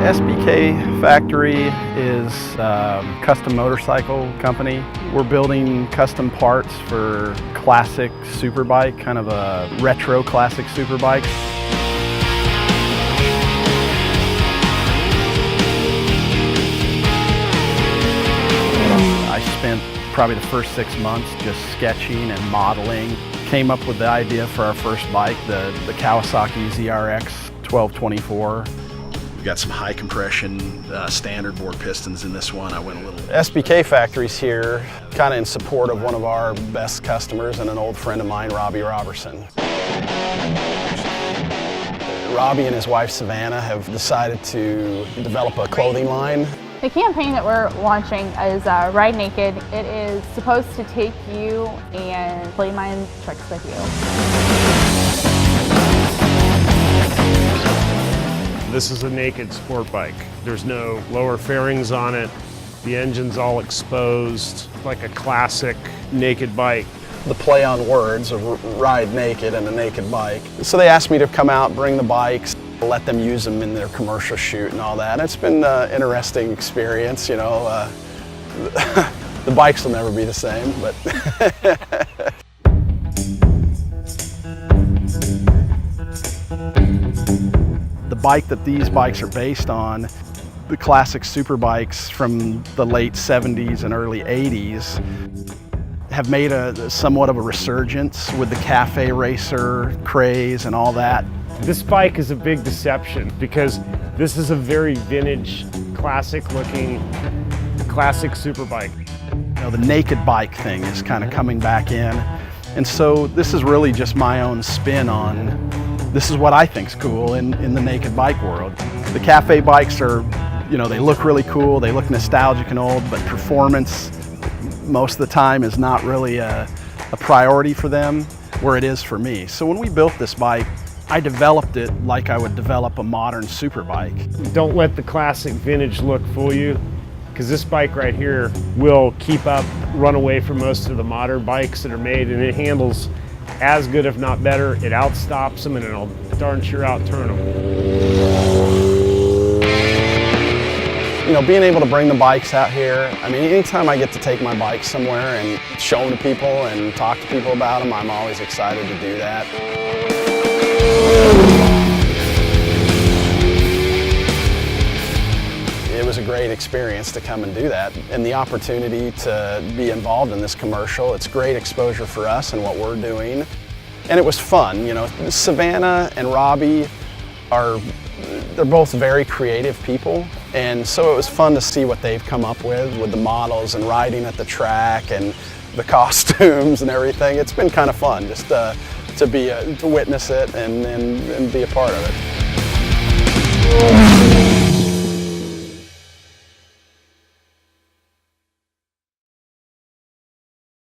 SBK Factory is a custom motorcycle company. We're building custom parts for classic superbike, kind of a retro classic superbike. I spent probably the first 6 months just sketching and modeling. Came up with the idea for our first bike, the Kawasaki ZRX 1224. We've got some high compression standard bore pistons in this one. I went a little... SBK Factory's here kind of in support of one of our best customers and an old friend of mine, Robbie Robertson. Robbie and his wife Savannah have decided to develop a clothing line. The campaign that we're launching is Ride Naked. It is supposed to take you and play mind tricks with you. This is a naked sport bike. There's no lower fairings on it. The engine's all exposed, like a classic naked bike. The play on words of ride naked and a naked bike. So they asked me to come out, bring the bikes, let them use them in their commercial shoot and all that. And it's been an interesting experience, you know. The bikes will never be the same, but. The bike that these bikes are based on, the classic superbikes from the late 70s and early 80s, have made somewhat of a resurgence with the cafe racer craze and all that. This bike is a big deception because this is a very vintage, classic looking, classic superbike. You know, the naked bike thing is kind of coming back in. And so this is really just my own spin on, this is what I think's cool in the naked bike world. The cafe bikes are, you know, they look really cool, they look nostalgic and old, but performance most of the time is not really a priority for them, where it is for me. So when we built this bike, I developed it like I would develop a modern superbike. Don't let the classic vintage look fool you, because this bike right here will keep up, run away from most of the modern bikes that are made, and it handles as good, if not better. It outstops them and it'll darn sure outturn them. You know, being able to bring the bikes out here, I mean, anytime I get to take my bike somewhere and show them to people and talk to people about them, I'm always excited to do that. It was a great experience to come and do that, and the opportunity to be involved in this commercial. It's great exposure for us and what we're doing, and it was fun. You know, Savannah and Robbie they're both very creative people, and so it was fun to see what they've come up with the models and riding at the track and the costumes and everything. It's been kind of fun just to witness it and be a part of it.